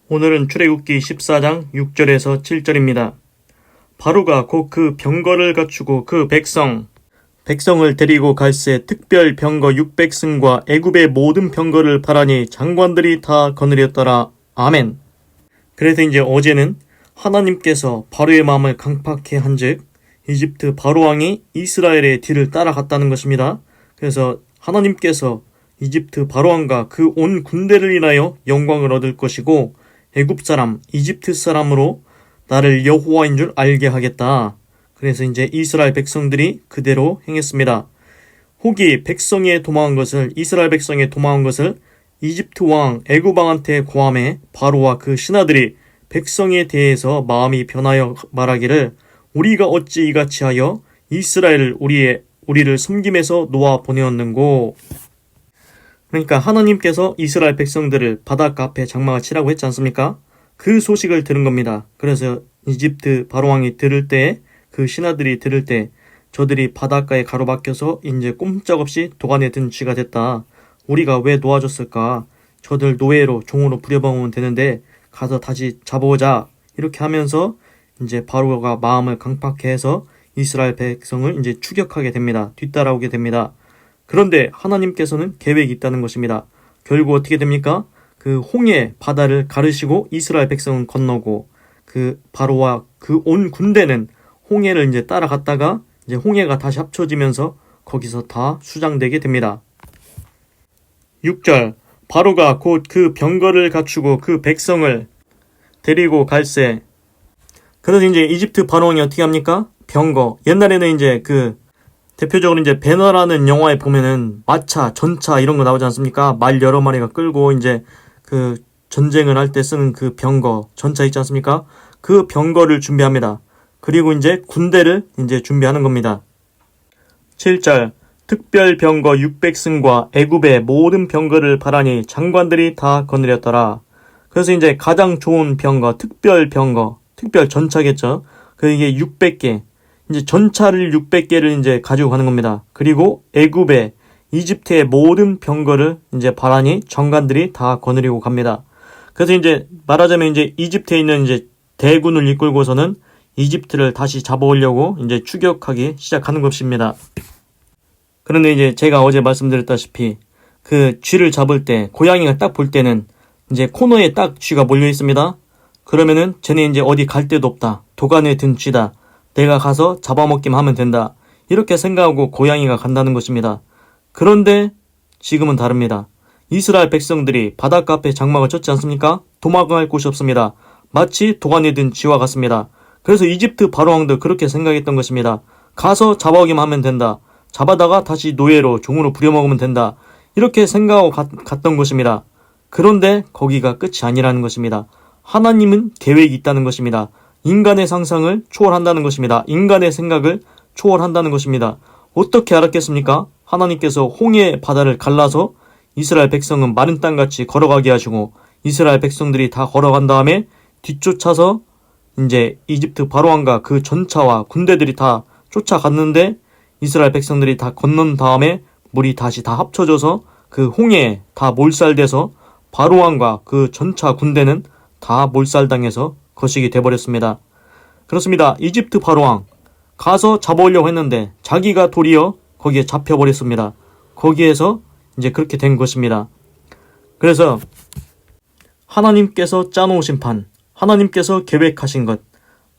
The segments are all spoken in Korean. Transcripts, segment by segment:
오늘은 출애굽기 14장 6절에서 7절입니다. 바로가 곧 그 병거를 갖추고 그 백성을 데리고 갈새 특별 병거 600승과 애굽의 모든 병거를 바라니 장관들이 다 거느렸더라. 아멘. 그래서 이제 어제는 하나님께서 바로의 마음을 강팍해 한즉 이집트 바로왕이 이스라엘의 뒤를 따라갔다는 것입니다. 그래서 하나님께서 이집트 바로왕과 그 온 군대를 인하여 영광을 얻을 것이고 애굽 사람, 이집트 사람으로 나를 여호와인 줄 알게 하겠다. 그래서 이제 이스라엘 백성들이 그대로 행했습니다. 혹이 이스라엘 백성이 도망한 것을 이집트 왕 애굽 왕한테 고함해 바로와 그 신하들이 백성에 대해서 마음이 변하여 말하기를 우리가 어찌 이같이 하여 이스라엘을 우리를 섬김에서 놓아 보내었는고. 그러니까 하나님께서 이스라엘 백성들을 바닷가 앞에 장막을 치라고 했지 않습니까? 그 소식을 들은 겁니다. 그래서 이집트 바로왕이 들을 때, 그 신하들이 들을 때 저들이 바닷가에 가로막혀서 이제 꼼짝없이 도간에 든 쥐가 됐다. 우리가 왜 놓아줬을까? 저들 노예로 종으로 부려먹으면 되는데 가서 다시 잡아오자. 이렇게 하면서 이제 바로가 마음을 강팍해 해서 이스라엘 백성을 이제 추격하게 됩니다. 뒤따라오게 됩니다. 그런데 하나님께서는 계획이 있다는 것입니다. 결국 어떻게 됩니까? 그 홍해 바다를 가르시고 이스라엘 백성은 건너고 그 바로와 그 온 군대는 홍해를 이제 따라갔다가 이제 홍해가 다시 합쳐지면서 거기서 다 수장되게 됩니다. 6절 바로가 곧 그 병거를 갖추고 그 백성을 데리고 갈새. 그래서 이제 이집트 바로왕이 어떻게 합니까? 병거. 옛날에는 이제 그 대표적으로 이제 배너라는 영화에 보면은 마차, 전차 이런 거 나오지 않습니까? 말 여러 마리가 끌고 이제 그 전쟁을 할 때 쓰는 그 병거, 전차 있지 않습니까? 그 병거를 준비합니다. 그리고 이제 군대를 이제 준비하는 겁니다. 7절 특별 병거 600승과 애굽의 모든 병거를 바라니 장관들이 다 거느렸더라. 그래서 이제 가장 좋은 병거, 특별 전차겠죠. 그게 600개. 이제 전차를 600개를 이제 가지고 가는 겁니다. 그리고 애굽의 이집트의 모든 병거를 이제 바라니 장관들이 다 거느리고 갑니다. 그래서 이제 말하자면 이제 이집트에 있는 이제 대군을 이끌고서는 이집트를 다시 잡아오려고 이제 추격하기 시작하는 것입니다. 그런데 이제 제가 어제 말씀드렸다시피 그 쥐를 잡을 때 고양이가 딱 볼 때는 이제 코너에 딱 쥐가 몰려 있습니다. 그러면은 쟤네 이제 어디 갈 데도 없다. 도간에 든 쥐다. 내가 가서 잡아먹기만 하면 된다. 이렇게 생각하고 고양이가 간다는 것입니다. 그런데 지금은 다릅니다. 이스라엘 백성들이 바닷가 앞에 장막을 쳤지 않습니까? 도망갈 곳이 없습니다. 마치 도간에 든 쥐와 같습니다. 그래서 이집트 바로왕도 그렇게 생각했던 것입니다. 가서 잡아오기만 하면 된다. 잡아다가 다시 노예로 종으로 부려먹으면 된다. 이렇게 생각하고 갔던 것입니다. 그런데 거기가 끝이 아니라는 것입니다. 하나님은 계획이 있다는 것입니다. 인간의 상상을 초월한다는 것입니다. 인간의 생각을 초월한다는 것입니다. 어떻게 알았겠습니까? 하나님께서 홍해 바다를 갈라서 이스라엘 백성은 마른 땅같이 걸어가게 하시고 이스라엘 백성들이 다 걸어간 다음에 뒤쫓아서 이제 이집트 바로왕과 그 전차와 군대들이 다 쫓아갔는데 이스라엘 백성들이 다 건넌 다음에 물이 다시 다 합쳐져서 그 홍해에 다 몰살돼서 바로왕과 그 전차 군대는 다 몰살당해서 거식이 돼버렸습니다. 그렇습니다. 이집트 바로왕 가서 잡아오려고 했는데 자기가 도리어 거기에 잡혀버렸습니다. 거기에서 이제 그렇게 된 것입니다. 그래서 하나님께서 짜놓으신 판, 하나님께서 계획하신 것,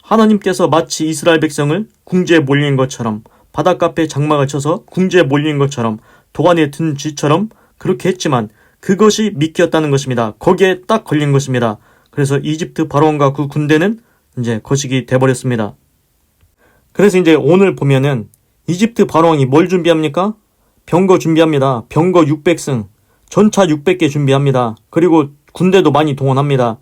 하나님께서 마치 이스라엘 백성을 궁지에 몰린 것처럼 바닷가 앞에 장막을 쳐서 궁지에 몰린 것처럼 도간에 든 쥐처럼 그렇게 했지만 그것이 미끼였다는 것입니다. 거기에 딱 걸린 것입니다. 그래서 이집트 바로왕과 그 군대는 이제 거식이 돼버렸습니다. 그래서 이제 오늘 보면은 이집트 바로왕이 뭘 준비합니까? 병거 준비합니다. 병거 600승, 전차 600개 준비합니다. 그리고 군대도 많이 동원합니다.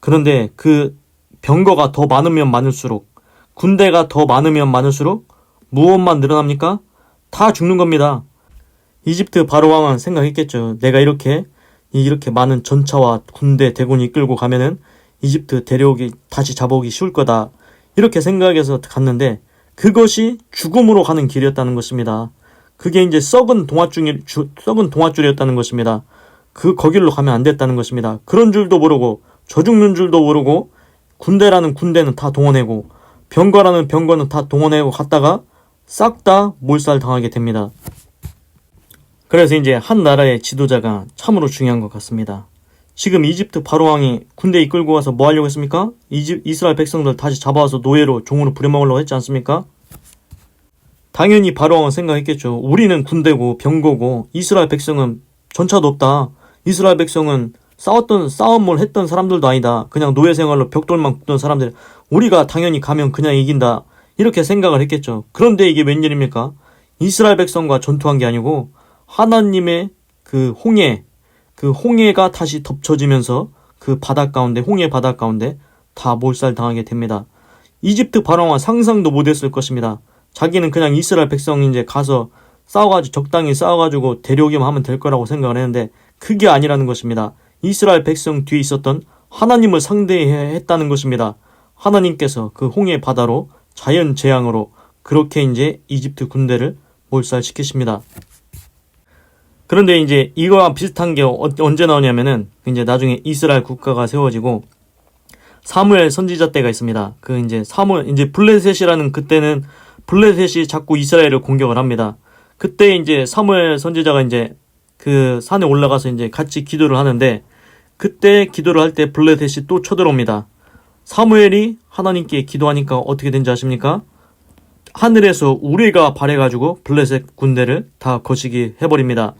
그런데 그 병거가 더 많으면 많을수록, 군대가 더 많으면 많을수록 무엇만 늘어납니까? 다 죽는 겁니다. 이집트 바로왕은 생각했겠죠. 내가 이렇게 많은 전차와 군대 대군이 이끌고 가면은 이집트 데려오기, 다시 잡아오기 쉬울 거다. 이렇게 생각해서 갔는데 그것이 죽음으로 가는 길이었다는 것입니다. 그게 이제 썩은 동아줄이었다는 것입니다. 거길로 가면 안 됐다는 것입니다. 그런 줄도 모르고 저 죽는 줄도 모르고 군대라는 군대는 다 동원하고 병거라는 병거는 다 동원하고 갔다가 싹 다 몰살당하게 됩니다. 그래서 이제 한 나라의 지도자가 참으로 중요한 것 같습니다. 지금 이집트 바로왕이 군대 이끌고 가서 뭐 하려고 했습니까? 이스라엘 백성들 다시 잡아와서 노예로 종으로 부려먹으려고 했지 않습니까? 당연히 바로왕은 생각했겠죠. 우리는 군대고 병거고 이스라엘 백성은 전차도 없다. 이스라엘 백성은 싸움을 했던 사람들도 아니다. 그냥 노예 생활로 벽돌만 굽던 사람들. 우리가 당연히 가면 그냥 이긴다. 이렇게 생각을 했겠죠. 그런데 이게 웬일입니까? 이스라엘 백성과 전투한 게 아니고 하나님의 그 홍해가 다시 덮쳐지면서 그 바다 가운데, 홍해 바다 가운데 다 몰살당하게 됩니다. 이집트 바로왕은 상상도 못했을 것입니다. 자기는 그냥 이스라엘 백성이 이제 가서 적당히 싸워가지고 데려오기만 하면 될 거라고 생각을 했는데 그게 아니라는 것입니다. 이스라엘 백성 뒤에 있었던 하나님을 상대했다는 것입니다. 하나님께서 그 홍해 바다로 자연 재앙으로 그렇게 이제 이집트 군대를 몰살시키십니다. 그런데 이제 이거와 비슷한 게 언제 나오냐면은 이제 나중에 이스라엘 국가가 세워지고 사무엘 선지자 때가 있습니다. 이제 블레셋이라는 그때는 블레셋이 자꾸 이스라엘을 공격을 합니다. 그때 이제 사무엘 선지자가 이제 그 산에 올라가서 이제 같이 기도를 하는데 그때 기도를 할 때 블레셋이 또 쳐들어옵니다. 사무엘이 하나님께 기도하니까 어떻게 된지 아십니까? 하늘에서 우레가 발해가지고 블레셋 군대를 다 거시기 해버립니다.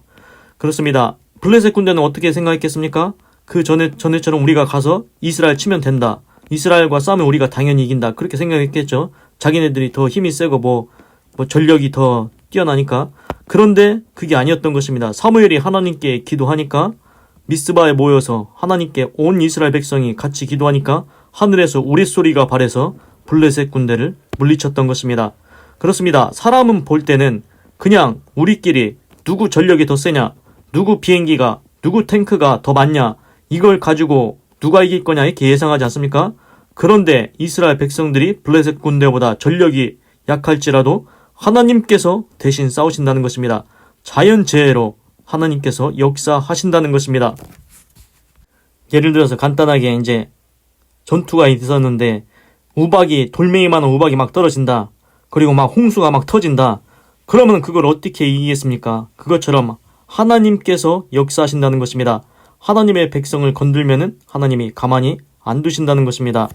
그렇습니다. 블레셋 군대는 어떻게 생각했겠습니까? 그 전에처럼 우리가 가서 이스라엘 치면 된다. 이스라엘과 싸우면 우리가 당연히 이긴다. 그렇게 생각했겠죠. 자기네들이 더 힘이 세고 뭐 전력이 더 뛰어나니까. 그런데 그게 아니었던 것입니다. 사무엘이 하나님께 기도하니까 미스바에 모여서 하나님께 온 이스라엘 백성이 같이 기도하니까 하늘에서 우레소리가 발해서 블레셋 군대를 물리쳤던 것입니다. 그렇습니다. 사람은 볼 때는 그냥 우리끼리 누구 전력이 더 세냐, 누구 비행기가, 누구 탱크가 더 많냐, 이걸 가지고 누가 이길 거냐 이렇게 예상하지 않습니까? 그런데 이스라엘 백성들이 블레셋 군대보다 전력이 약할지라도 하나님께서 대신 싸우신다는 것입니다. 자연재해로 하나님께서 역사하신다는 것입니다. 예를 들어서 간단하게 이제 전투가 있었는데 돌멩이만한 우박이 막 떨어진다. 그리고 막 홍수가 막 터진다. 그러면 그걸 어떻게 이기겠습니까? 그것처럼 하나님께서 역사하신다는 것입니다. 하나님의 백성을 건들면은 하나님이 가만히 안 두신다는 것입니다.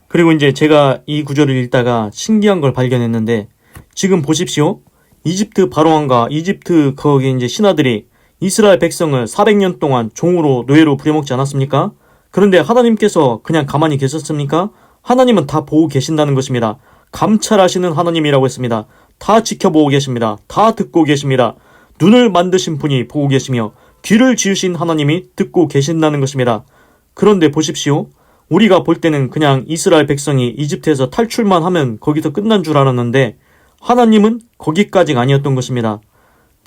그리고 이제 제가 이 구절을 읽다가 신기한 걸 발견했는데 지금 보십시오. 이집트 바로왕과 이집트 거기 이제 신하들이 이스라엘 백성을 400년 동안 종으로 노예로 부려먹지 않았습니까? 그런데 하나님께서 그냥 가만히 계셨습니까? 하나님은 다 보고 계신다는 것입니다. 감찰하시는 하나님이라고 했습니다. 다 지켜보고 계십니다. 다 듣고 계십니다. 눈을 만드신 분이 보고 계시며 귀를 지으신 하나님이 듣고 계신다는 것입니다. 그런데 보십시오. 우리가 볼 때는 그냥 이스라엘 백성이 이집트에서 탈출만 하면 거기서 끝난 줄 알았는데 하나님은 거기까지가 아니었던 것입니다.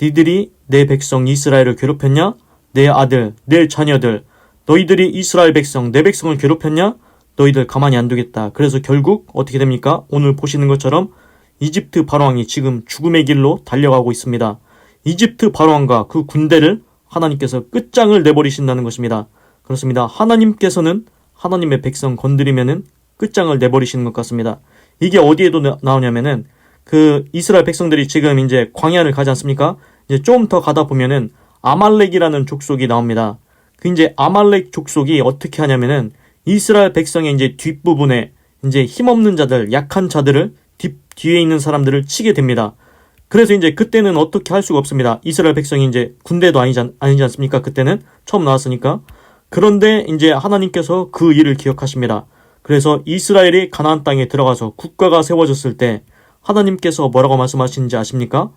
니들이 내 백성 이스라엘을 괴롭혔냐? 내 아들, 내 자녀들, 너희들이 이스라엘 백성, 내 백성을 괴롭혔냐? 너희들 가만히 안 두겠다. 그래서 결국 어떻게 됩니까? 오늘 보시는 것처럼 이집트 바로왕이 지금 죽음의 길로 달려가고 있습니다. 이집트 바로왕과 그 군대를 하나님께서 끝장을 내버리신다는 것입니다. 그렇습니다. 하나님께서는 하나님의 백성 건드리면은 끝장을 내버리시는 것 같습니다. 이게 어디에도 나오냐면은 그 이스라엘 백성들이 지금 이제 광야를 가지 않습니까? 이제 좀 더 가다 보면은 아말렉이라는 족속이 나옵니다. 그 이제 아말렉 족속이 어떻게 하냐면은 이스라엘 백성의 이제 뒷부분에 이제 힘없는 자들, 약한 자들을 뒤에 있는 사람들을 치게 됩니다. 그래서 이제 그때는 어떻게 할 수가 없습니다. 이스라엘 백성이 이제 군대도 아니지 않습니까? 그때는 처음 나왔으니까. 그런데 이제 하나님께서 그 일을 기억하십니다. 그래서 이스라엘이 가나안 땅에 들어가서 국가가 세워졌을 때 하나님께서 뭐라고 말씀하시는지 아십니까?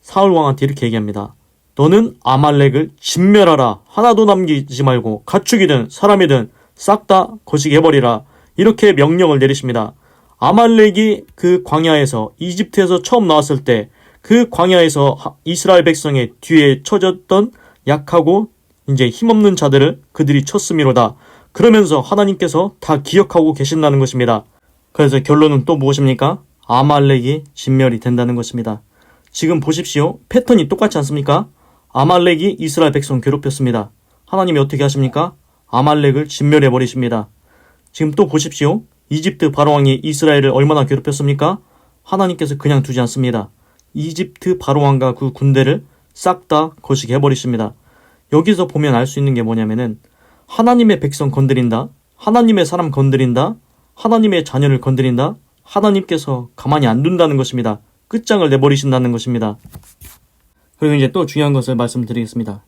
사울 왕한테 이렇게 얘기합니다. 너는 아말렉을 진멸하라. 하나도 남기지 말고 가축이든 사람이든 싹 다 거시게 해버리라. 이렇게 명령을 내리십니다. 아말렉이 그 광야에서 이집트에서 처음 나왔을 때 그 광야에서 이스라엘 백성의 뒤에 쳐졌던 약하고 이제 힘없는 자들을 그들이 쳤음이로다. 그러면서 하나님께서 다 기억하고 계신다는 것입니다. 그래서 결론은 또 무엇입니까? 아말렉이 진멸이 된다는 것입니다. 지금 보십시오. 패턴이 똑같지 않습니까? 아말렉이 이스라엘 백성 괴롭혔습니다. 하나님이 어떻게 하십니까? 아말렉을 진멸해 버리십니다. 지금 또 보십시오. 이집트 바로왕이 이스라엘을 얼마나 괴롭혔습니까? 하나님께서 그냥 두지 않습니다. 이집트 바로왕과 그 군대를 싹 다 거시기 해버리십니다. 여기서 보면 알 수 있는 게 뭐냐면은 하나님의 백성 건드린다, 하나님의 사람 건드린다, 하나님의 자녀를 건드린다, 하나님께서 가만히 안 둔다는 것입니다. 끝장을 내버리신다는 것입니다. 그리고 이제 또 중요한 것을 말씀드리겠습니다.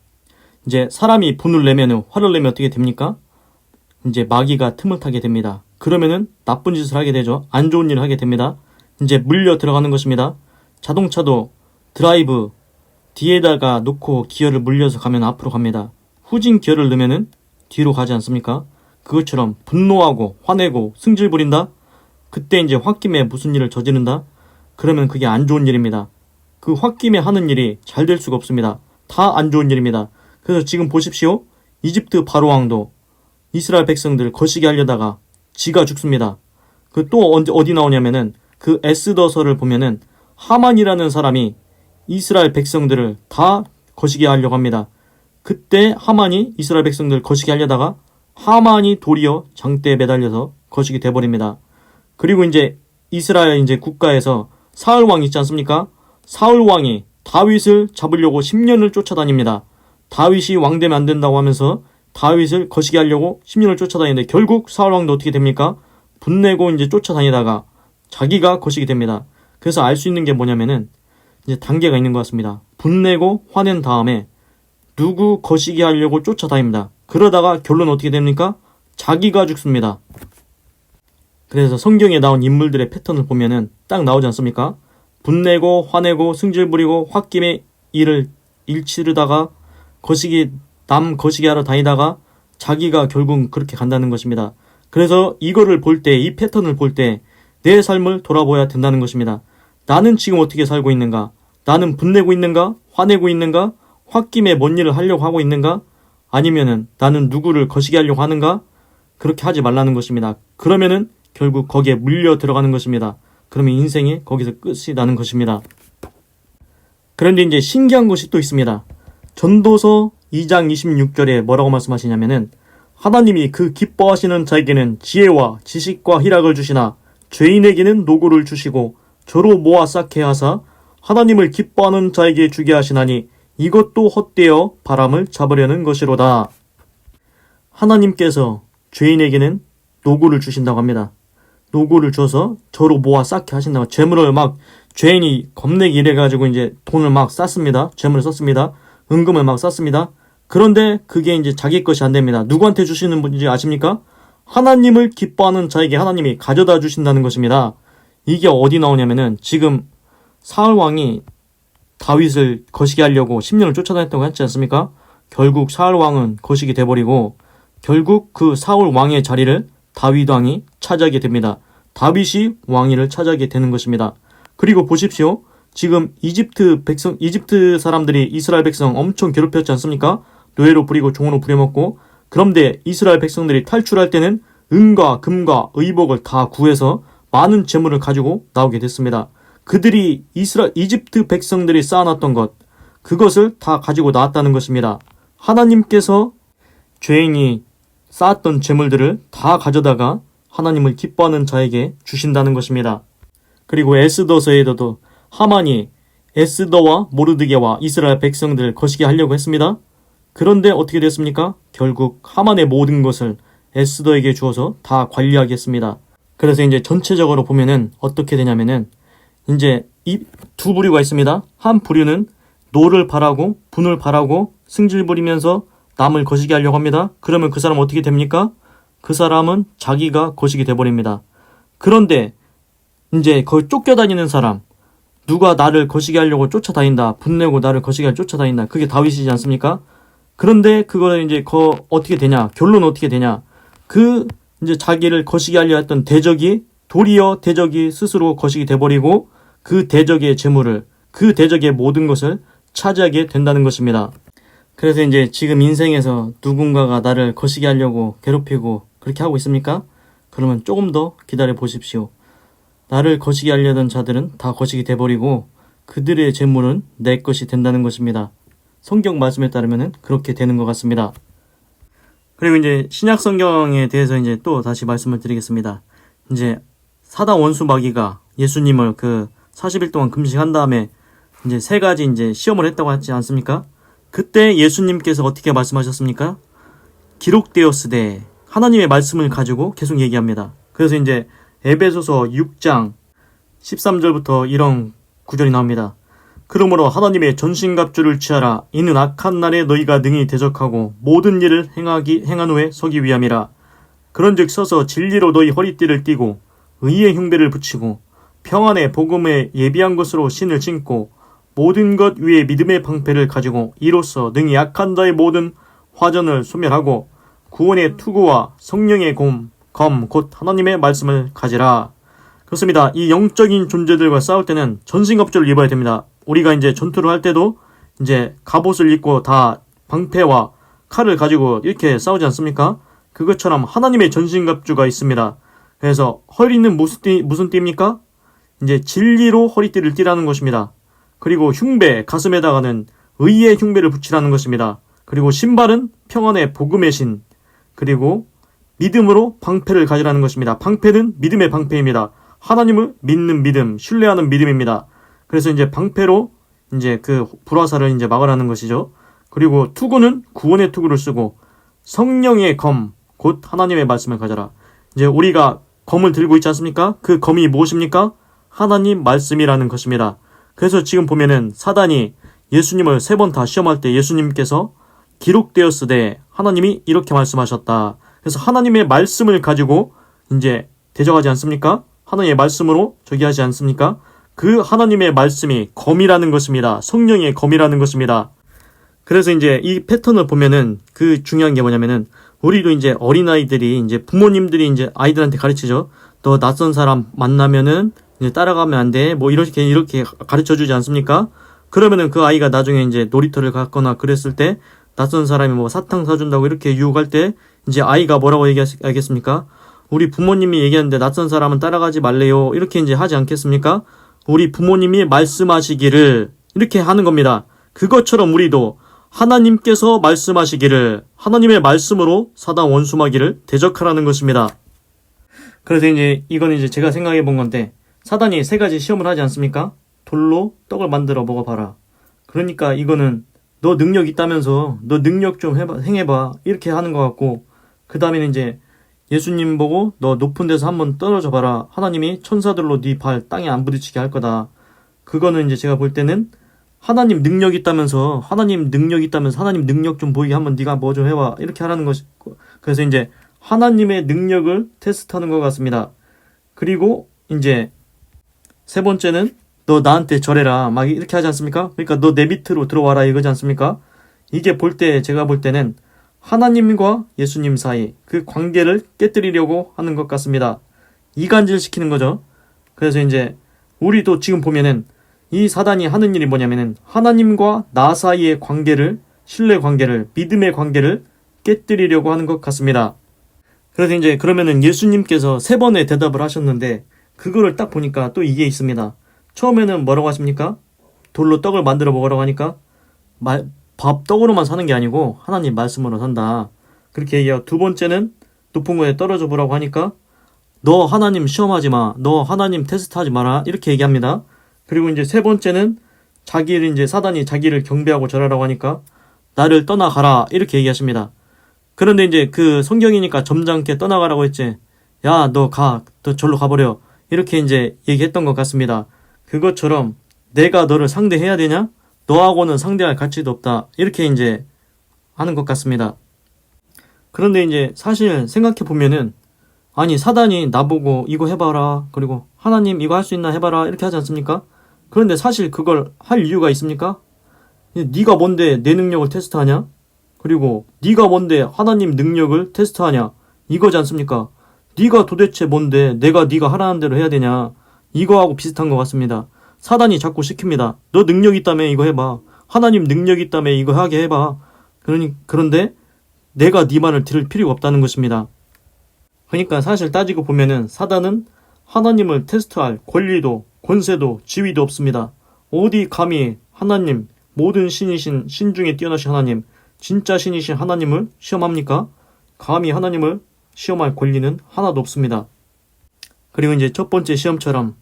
이제 사람이 분을 내면, 화를 내면 어떻게 됩니까? 이제 마귀가 틈을 타게 됩니다. 그러면은 나쁜 짓을 하게 되죠. 안 좋은 일을 하게 됩니다. 이제 물려 들어가는 것입니다. 자동차도 드라이브 뒤에다가 놓고 기어를 물려서 가면 앞으로 갑니다. 후진 기어를 넣으면은 뒤로 가지 않습니까? 그것처럼 분노하고 화내고 승질 부린다? 그때 이제 홧김에 무슨 일을 저지른다? 그러면 그게 안 좋은 일입니다. 그 홧김에 하는 일이 잘 될 수가 없습니다. 다 안 좋은 일입니다. 그래서 지금 보십시오. 이집트 바로왕도 이스라엘 백성들 거시기 하려다가 지가 죽습니다. 그 또 어디 나오냐면은 그 에스더서를 보면은 하만이라는 사람이 이스라엘 백성들을 다 거시기 하려고 합니다. 그때 하만이 이스라엘 백성들 거시기 하려다가 하만이 도리어 장대에 매달려서 거시기 돼버립니다. 그리고 이제 이스라엘 이제 국가에서 사울 왕이 있지 않습니까? 사울 왕이 다윗을 잡으려고 10년을 쫓아다닙니다. 다윗이 왕 되면 안 된다고 하면서 다윗을 거시기 하려고 10년을 쫓아다니는데 결국 사울 왕도 어떻게 됩니까? 분내고 이제 쫓아다니다가 자기가 거시기 됩니다. 그래서 알 수 있는 게 뭐냐면은 이제 단계가 있는 것 같습니다. 분내고 화낸 다음에 누구 거시기 하려고 쫓아다닙니다. 그러다가 결론 어떻게 됩니까? 자기가 죽습니다. 그래서 성경에 나온 인물들의 패턴을 보면은 딱 나오지 않습니까? 분내고 화내고 승질 부리고 홧김에 일을 일치르다가 남 거시기 하러 다니다가 자기가 결국 그렇게 간다는 것입니다. 그래서 이거를 볼 때, 이 패턴을 볼 때 내 삶을 돌아봐야 된다는 것입니다. 나는 지금 어떻게 살고 있는가? 나는 분내고 있는가? 화내고 있는가? 홧김에 뭔 일을 하려고 하고 있는가? 아니면은 나는 누구를 거시기 하려고 하는가? 그렇게 하지 말라는 것입니다. 그러면은 결국 거기에 물려 들어가는 것입니다. 그러면 인생이 거기서 끝이 나는 것입니다. 그런데 이제 신기한 것이 또 있습니다. 전도서 2장 26절에 뭐라고 말씀하시냐면은 하나님이 그 기뻐하시는 자에게는 지혜와 지식과 희락을 주시나 죄인에게는 노고를 주시고 저로 모아 쌓게 하사 하나님을 기뻐하는 자에게 주게 하시나니 이것도 헛되어 바람을 잡으려는 것이로다. 하나님께서 죄인에게는 노고를 주신다고 합니다. 노고를 줘서 저로 모아 쌓게 하신다고. 재물을 막 죄인이 겁내기 이래가지고 이제 돈을 막 쌓습니다. 재물을 썼습니다. 은금을 막 쌓습니다. 그런데 그게 이제 자기 것이 안 됩니다. 누구한테 주시는 분인지 아십니까? 하나님을 기뻐하는 자에게 하나님이 가져다 주신다는 것입니다. 이게 어디 나오냐면은 지금 사울 왕이 다윗을 거시기 하려고 10년을 쫓아다녔다고 했지 않습니까? 결국 사울 왕은 거시기 돼버리고 결국 그 사울 왕의 자리를 다윗 왕이 차지하게 됩니다. 다윗이 왕위를 차지하게 되는 것입니다. 그리고 보십시오. 지금 이집트 사람들이 이스라엘 백성 엄청 괴롭혔지 않습니까? 노예로 부리고 종으로 부려먹고. 그런데 이스라엘 백성들이 탈출할 때는 은과 금과 의복을 다 구해서 많은 재물을 가지고 나오게 됐습니다. 그들이 이집트 백성들이 쌓아놨던 것, 그것을 다 가지고 나왔다는 것입니다. 하나님께서 죄인이 쌓았던 재물들을 다 가져다가 하나님을 기뻐하는 자에게 주신다는 것입니다. 그리고 에스더서에도 하만이 에스더와 모르드게와 이스라엘 백성들을 거시기 하려고 했습니다. 그런데 어떻게 됐습니까? 결국 하만의 모든 것을 에스더에게 주어서 다 관리하게 했습니다. 그래서 이제 전체적으로 보면은 어떻게 되냐면은 이제 이 두 부류가 있습니다. 한 부류는 노를 바라고 분을 바라고 승질 부리면서 남을 거시기 하려고 합니다. 그러면 그 사람은 어떻게 됩니까? 그 사람은 자기가 거시기 돼버립니다. 그런데 이제 거기 쫓겨다니는 사람, 누가 나를 거시기 하려고 쫓아다닌다, 분내고 나를 거시기 하려고 쫓아다닌다, 그게 다윗이지 않습니까? 그런데 그거는 이제 어떻게 되냐? 결론은 어떻게 되냐? 그 이제 자기를 거시기 하려 했던 대적이 도리어 대적이 스스로 거시기 돼버리고 그 대적의 재물을, 그 대적의 모든 것을 차지하게 된다는 것입니다. 그래서 이제 지금 인생에서 누군가가 나를 거시기 하려고 괴롭히고 그렇게 하고 있습니까? 그러면 조금 더 기다려 보십시오. 나를 거시기 하려던 자들은 다 거시기 돼버리고 그들의 재물은 내 것이 된다는 것입니다. 성경 말씀에 따르면 그렇게 되는 것 같습니다. 그리고 이제 신약 성경에 대해서 이제 또 다시 말씀을 드리겠습니다. 이제 사단 원수 마귀가 예수님을 그 40일 동안 금식한 다음에 이제 세 가지 이제 시험을 했다고 하지 않습니까? 그때 예수님께서 어떻게 말씀하셨습니까? 기록되었으되, 하나님의 말씀을 가지고 계속 얘기합니다. 그래서 이제 에베소서 6장 13절부터 이런 구절이 나옵니다. 그러므로 하나님의 전신갑주를 취하라. 이는 악한 날에 너희가 능히 대적하고 모든 일을 행한 후에 서기 위함이라. 그런즉 서서 진리로 너희 허리띠를 띠고 의의 흉배를 붙이고 평안의 복음에 예비한 것으로 신을 신고 모든 것 위에 믿음의 방패를 가지고 이로써 능히 악한 자의 모든 화전을 소멸하고 구원의 투구와 성령의 검 곧 하나님의 말씀을 가지라. 그렇습니다. 이 영적인 존재들과 싸울 때는 전신갑주를 입어야 됩니다. 우리가 이제 전투를 할 때도 이제 갑옷을 입고 다 방패와 칼을 가지고 이렇게 싸우지 않습니까? 그것처럼 하나님의 전신갑주가 있습니다. 그래서 허리는 무슨 띠입니까? 이제 진리로 허리띠를 띠라는 것입니다. 그리고 흉배, 가슴에다가는 의의 흉배를 붙이라는 것입니다. 그리고 신발은 평안의 복음의 신, 그리고 믿음으로 방패를 가지라는 것입니다. 방패는 믿음의 방패입니다. 하나님을 믿는 믿음, 신뢰하는 믿음입니다. 그래서 이제 방패로 이제 그 불화살을 이제 막으라는 것이죠. 그리고 투구는 구원의 투구를 쓰고 성령의 검, 곧 하나님의 말씀을 가져라. 이제 우리가 검을 들고 있지 않습니까? 그 검이 무엇입니까? 하나님 말씀이라는 것입니다. 그래서 지금 보면은 사단이 예수님을 3번 다 시험할 때 예수님께서 기록되었으되, 하나님이 이렇게 말씀하셨다. 그래서 하나님의 말씀을 가지고 이제 대적하지 않습니까? 하나님의 말씀으로 저기 하지 않습니까? 그 하나님의 말씀이 검이라는 것입니다. 성령의 검이라는 것입니다. 그래서 이제 이 패턴을 보면은 그 중요한 게 뭐냐면은 우리도 이제 어린아이들이 이제 부모님들이 이제 아이들한테 가르치죠. 너 낯선 사람 만나면은 이제 따라가면 안 돼. 뭐 이렇게 가르쳐 주지 않습니까? 그러면은 그 아이가 나중에 이제 놀이터를 갔거나 그랬을 때 낯선 사람이 뭐 사탕 사준다고 이렇게 유혹할 때 이제 아이가 뭐라고 얘기하겠습니까? 우리 부모님이 얘기하는데 낯선 사람은 따라가지 말래요. 이렇게 이제 하지 않겠습니까? 우리 부모님이 말씀하시기를 이렇게 하는 겁니다. 그것처럼 우리도 하나님께서 말씀하시기를, 하나님의 말씀으로 사단 원수마귀를 대적하라는 것입니다. 그래서 이제 이건 이제 제가 생각해 본 건데, 사단이 3가지 시험을 하지 않습니까? 돌로 떡을 만들어 먹어봐라. 그러니까 이거는 너 능력 있다면서 너 능력 좀 행해봐. 이렇게 하는 것 같고, 그 다음에는 이제 예수님 보고 너 높은 데서 한번 떨어져 봐라. 하나님이 천사들로 네 발 땅에 안 부딪히게 할 거다. 그거는 이제 제가 볼 때는 하나님 능력 있다면서 하나님 능력 좀 보이게 한번 네가 뭐 좀 해봐. 이렇게 하라는 것이고, 그래서 이제 하나님의 능력을 테스트하는 것 같습니다. 그리고 이제 3번째는 너 나한테 절해라. 막 이렇게 하지 않습니까? 그러니까 너 내 밑으로 들어와라 이거지 않습니까? 이게 제가 볼 때는 하나님과 예수님 사이 그 관계를 깨뜨리려고 하는 것 같습니다. 이간질시키는 거죠. 그래서 이제 우리도 지금 보면은 이 사단이 하는 일이 뭐냐면은 하나님과 나 사이의 관계를, 신뢰 관계를, 믿음의 관계를 깨뜨리려고 하는 것 같습니다. 그래서 이제 그러면은 예수님께서 3번의 대답을 하셨는데 그거를 딱 보니까 또 이게 있습니다. 처음에는 뭐라고 하십니까? 돌로 떡을 만들어 먹으라고 하니까 떡으로만 사는 게 아니고 하나님 말씀으로 산다. 그렇게 얘기하고, 2번째는 높은 곳에 떨어져 보라고 하니까 너 하나님 시험하지 마. 너 하나님 테스트하지 마라. 이렇게 얘기합니다. 그리고 이제 3번째는 사단이 자기를 경배하고 절하라고 하니까 나를 떠나가라. 이렇게 얘기하십니다. 그런데 이제 그 성경이니까 점잖게 떠나가라고 했지. 야, 너 절로 가버려. 이렇게 이제 얘기했던 것 같습니다. 그것처럼 내가 너를 상대해야 되냐? 너하고는 상대할 가치도 없다. 이렇게 이제 하는 것 같습니다. 그런데 이제 사실 생각해보면은, 아니, 사단이 나보고 이거 해봐라. 그리고 하나님 이거 할 수 있나 해봐라. 이렇게 하지 않습니까? 그런데 사실 그걸 할 이유가 있습니까? 네가 뭔데 내 능력을 테스트하냐? 그리고 네가 뭔데 하나님 능력을 테스트하냐? 이거지 않습니까? 네가 도대체 뭔데 네가 하라는 대로 해야 되냐? 이거하고 비슷한 것 같습니다. 사단이 자꾸 시킵니다. 너 능력 있다며 이거 해봐. 하나님 능력 있다며 이거 하게 해봐. 그런데 내가 네 말을 들을 필요가 없다는 것입니다. 그러니까 사실 따지고 보면은 사단은 하나님을 테스트할 권리도 권세도 지위도 없습니다. 어디 감히 하나님, 모든 신이신 신 중에 뛰어나신 하나님, 진짜 신이신 하나님을 시험합니까? 감히 하나님을 시험할 권리는 하나도 없습니다. 그리고 이제 첫 번째 시험처럼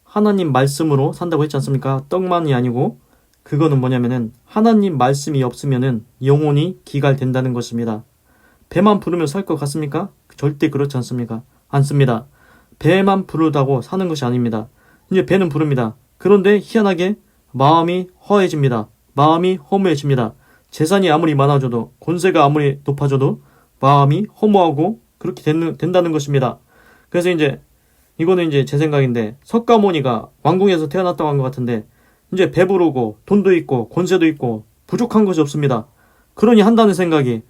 하나님 말씀으로 산다고 했지 않습니까? 떡만이 아니고 그거는 뭐냐면은 하나님 말씀이 없으면은 영혼이 기갈된다는 것입니다. 배만 부르면 살 것 같습니까? 절대 그렇지 않습니까? 않습니다. 배만 부르다고 사는 것이 아닙니다. 이제 배는 부릅니다. 그런데 희한하게 마음이 허해집니다. 마음이 허무해집니다. 재산이 아무리 많아져도 권세가 아무리 높아져도 마음이 허무하고 그렇게 된다는 것입니다. 그래서 이제 이거는 이제 제 생각인데 석가모니가 왕궁에서 태어났다고 한 것 같은데 이제 배부르고 돈도 있고 권세도 있고 부족한 것이 없습니다. 그러니 한다는 생각이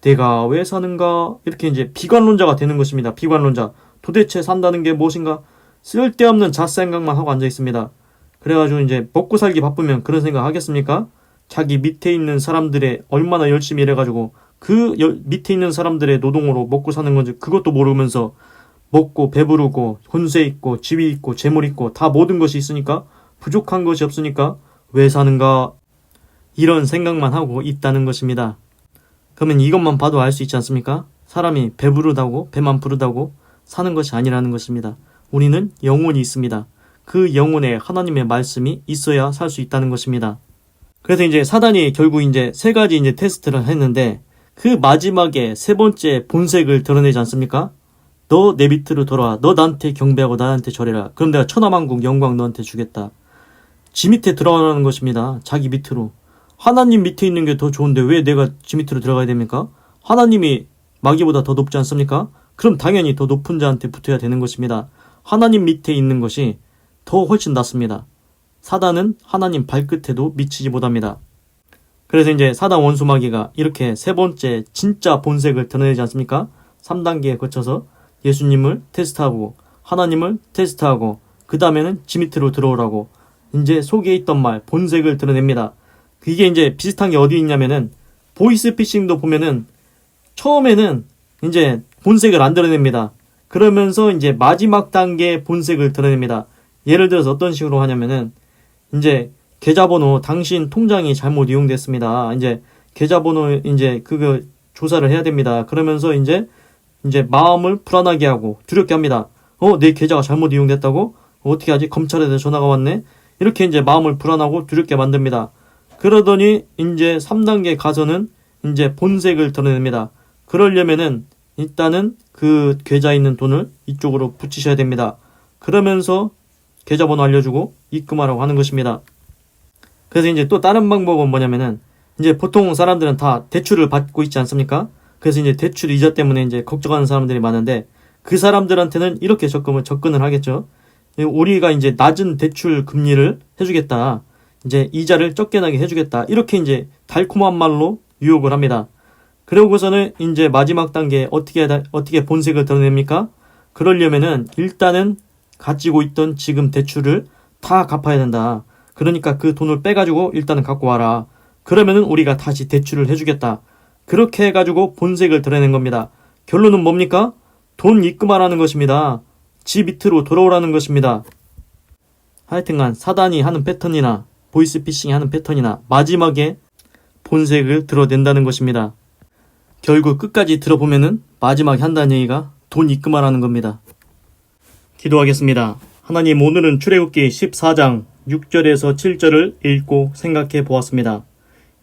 내가 왜 사는가 이렇게 이제 비관론자가 되는 것입니다. 비관론자. 도대체 산다는 게 무엇인가? 쓸데없는 잣생각만 하고 앉아 있습니다. 그래가지고 이제 먹고 살기 바쁘면 그런 생각 하겠습니까? 자기 밑에 있는 사람들의 얼마나 열심히 일해가지고 그 밑에 있는 사람들의 노동으로 먹고 사는 건지 그것도 모르면서 먹고 배부르고 권세 있고 집이 있고 재물 있고 다 모든 것이 있으니까 부족한 것이 없으니까 왜 사는가 이런 생각만 하고 있다는 것입니다. 그러면 이것만 봐도 알 수 있지 않습니까? 사람이 배부르다고 배만 부르다고 사는 것이 아니라는 것입니다. 우리는 영혼이 있습니다. 그 영혼에 하나님의 말씀이 있어야 살 수 있다는 것입니다. 그래서 이제 사단이 결국 이제 세 가지 이제 테스트를 했는데 그 마지막에 세 번째 본색을 드러내지 않습니까? 너 내 밑으로 돌아와. 너 나한테 경배하고 나한테 절해라. 그럼 내가 천하만국 영광 너한테 주겠다. 지 밑에 들어가라는 것입니다. 자기 밑으로. 하나님 밑에 있는 게 더 좋은데 왜 내가 지 밑으로 들어가야 됩니까? 하나님이 마귀보다 더 높지 않습니까? 그럼 당연히 더 높은 자한테 붙어야 되는 것입니다. 하나님 밑에 있는 것이 더 훨씬 낫습니다. 사단은 하나님 발끝에도 미치지 못합니다. 그래서 이제 사단 원수 마귀가 이렇게 세 번째 진짜 본색을 드러내지 않습니까? 3단계에 거쳐서 예수님을 테스트하고 하나님을 테스트하고 그 다음에는 지 밑으로 들어오라고 이제 속에 있던 말 본색을 드러냅니다. 이게 이제 비슷한 게 어디 있냐면은 보이스피싱도 보면은 처음에는 이제 본색을 안 드러냅니다. 그러면서 이제 마지막 단계 본색을 드러냅니다. 예를 들어서 어떤 식으로 하냐면은 이제 계좌번호 당신 통장이 잘못 이용됐습니다. 이제 계좌번호 이제 그거 조사를 해야 됩니다. 그러면서 이제 마음을 불안하게 하고 두렵게 합니다. 내 계좌가 잘못 이용됐다고? 어떻게 하지? 검찰에서 전화가 왔네? 이렇게 이제 마음을 불안하고 두렵게 만듭니다. 그러더니 이제 3단계 가서는 이제 본색을 드러냅니다. 그러려면은 일단은 그 계좌에 있는 돈을 이쪽으로 붙이셔야 됩니다. 그러면서 계좌번호 알려주고 입금하라고 하는 것입니다. 그래서 이제 또 다른 방법은 뭐냐면은 이제 보통 사람들은 다 대출을 받고 있지 않습니까? 그래서 이제 대출 이자 때문에 이제 걱정하는 사람들이 많은데 그 사람들한테는 이렇게 접근을 하겠죠. 우리가 이제 낮은 대출 금리를 해주겠다. 이제 이자를 적게 나게 해주겠다. 이렇게 이제 달콤한 말로 유혹을 합니다. 그러고서는 이제 마지막 단계에 어떻게 본색을 드러냅니까? 그러려면은 일단은 가지고 있던 지금 대출을 다 갚아야 된다. 그러니까 그 돈을 빼가지고 일단은 갖고 와라. 그러면은 우리가 다시 대출을 해주겠다. 그렇게 해가지고 본색을 드러낸 겁니다. 결론은 뭡니까? 돈 입금하라는 것입니다. 지 밑으로 돌아오라는 것입니다. 하여튼간 사단이 하는 패턴이나 보이스피싱이 하는 패턴이나 마지막에 본색을 드러낸다는 것입니다. 결국 끝까지 들어보면은 마지막에 한다는 얘기가 돈 입금하라는 겁니다. 기도하겠습니다. 하나님, 오늘은 출애굽기 14장 6절에서 7절을 읽고 생각해 보았습니다.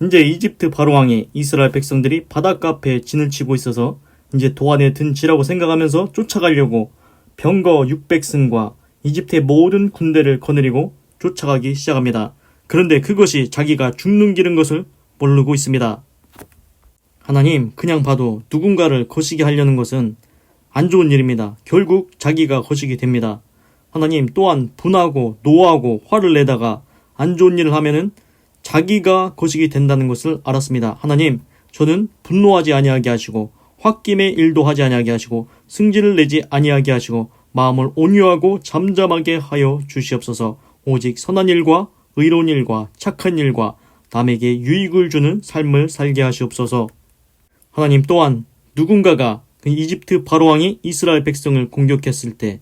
이제 이집트 바로왕이 이스라엘 백성들이 바닷가 앞에 진을 치고 있어서 이제 도안에 든 지라고 생각하면서 쫓아가려고 병거 600승과 이집트의 모든 군대를 거느리고 쫓아가기 시작합니다. 그런데 그것이 자기가 죽는 길인 것을 모르고 있습니다. 하나님, 그냥 봐도 누군가를 거시기 하려는 것은 안 좋은 일입니다. 결국 자기가 거시기 됩니다. 하나님, 또한 분하고 노하고 화를 내다가 안 좋은 일을 하면은 자기가 거시기 된다는 것을 알았습니다. 하나님, 저는 분노하지 아니하게 하시고 홧김에 일도 하지 아니하게 하시고 승질을 내지 아니하게 하시고 마음을 온유하고 잠잠하게 하여 주시옵소서. 오직 선한 일과 의로운 일과 착한 일과 남에게 유익을 주는 삶을 살게 하시옵소서. 하나님, 또한 누군가가 이집트 바로왕이 이스라엘 백성을 공격했을 때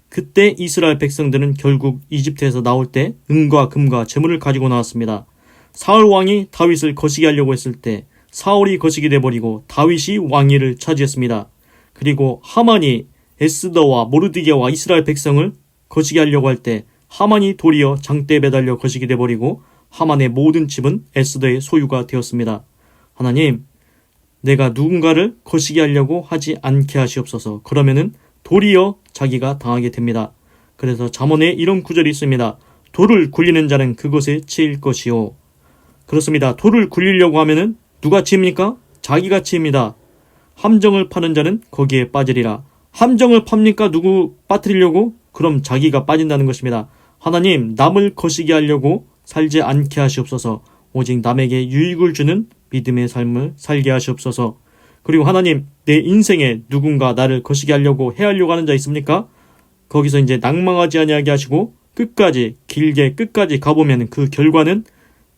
그때 이스라엘 백성들은 결국 이집트에서 나올 때 은과 금과 재물을 가지고 나왔습니다. 사울 왕이 다윗을 거시기 하려고 했을 때 사울이 거식이 돼버리고 다윗이 왕위를 차지했습니다. 그리고 하만이 에스더와 모르드게와 이스라엘 백성을 거시기 하려고 할 때 하만이 도리어 장대에 매달려 거시기 돼버리고 하만의 모든 집은 에스더의 소유가 되었습니다. 하나님, 내가 누군가를 거시기 하려고 하지 않게 하시옵소서. 그러면은 도리어 자기가 당하게 됩니다. 그래서 잠언에 이런 구절이 있습니다. 돌을 굴리는 자는 그것에 치일 것이요. 그렇습니다. 돌을 굴리려고 하면은 누가 치입니까? 자기가 치입니다. 함정을 파는 자는 거기에 빠지리라. 함정을 팝니까? 누구 빠뜨리려고? 그럼 자기가 빠진다는 것입니다. 하나님, 남을 거시기 하려고 살지 않게 하시옵소서. 오직 남에게 유익을 주는 믿음의 삶을 살게 하시옵소서. 그리고 하나님, 내 인생에 누군가 나를 거시기 하려고 해하려고 하는 자 있습니까? 거기서 이제 낭망하지 아니하게 하시고 끝까지 길게 끝까지 가보면 그 결과는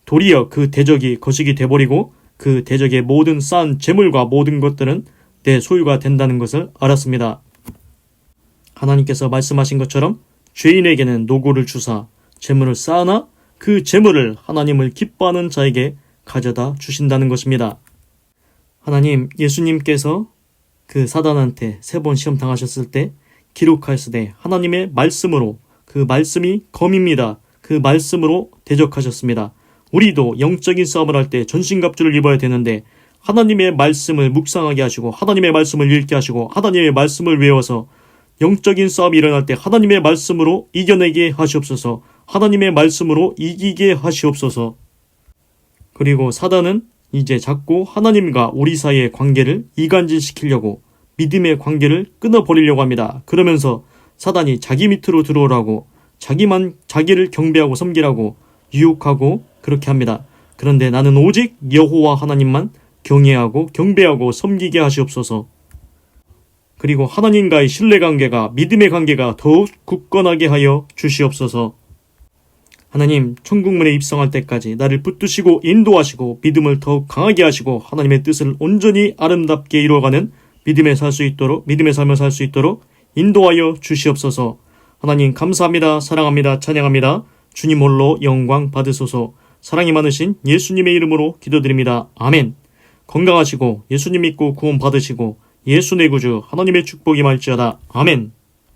도리어 그 대적이 거시기 돼버리고 그 대적의 모든 쌓은 재물과 모든 것들은 내 소유가 된다는 것을 알았습니다. 하나님께서 말씀하신 것처럼 죄인에게는 노고를 주사 재물을 쌓으나 그 재물을 하나님을 기뻐하는 자에게 가져다 주신다는 것입니다. 하나님, 예수님께서 그 사단한테 3번 시험 당하셨을 때 기록하였으되 하나님의 말씀으로, 그 말씀이 검입니다. 그 말씀으로 대적하셨습니다. 우리도 영적인 싸움을 할 때 전신갑주를 입어야 되는데 하나님의 말씀을 묵상하게 하시고 하나님의 말씀을 읽게 하시고 하나님의 말씀을 외워서 영적인 싸움이 일어날 때 하나님의 말씀으로 이겨내게 하시옵소서. 하나님의 말씀으로 이기게 하시옵소서. 그리고 사단은 이제 자꾸 하나님과 우리 사이의 관계를 이간질시키려고 믿음의 관계를 끊어버리려고 합니다. 그러면서 사단이 자기 밑으로 들어오라고 자기만 자기를 경배하고 섬기라고 유혹하고 그렇게 합니다. 그런데 나는 오직 여호와 하나님만 경외하고 경배하고 섬기게 하시옵소서. 그리고 하나님과의 신뢰관계가 믿음의 관계가 더욱 굳건하게 하여 주시옵소서. 하나님, 천국문에 입성할 때까지 나를 붙드시고 인도하시고 믿음을 더욱 강하게 하시고 하나님의 뜻을 온전히 아름답게 이루어가는 믿음의 삶을 살 수 있도록 인도하여 주시옵소서. 하나님 감사합니다. 사랑합니다. 찬양합니다. 주님 홀로 영광 받으소서. 사랑이 많으신 예수님의 이름으로 기도드립니다. 아멘. 건강하시고 예수님 믿고 구원 받으시고 예수 내 구주 하나님의 축복이 말지어다. 아멘.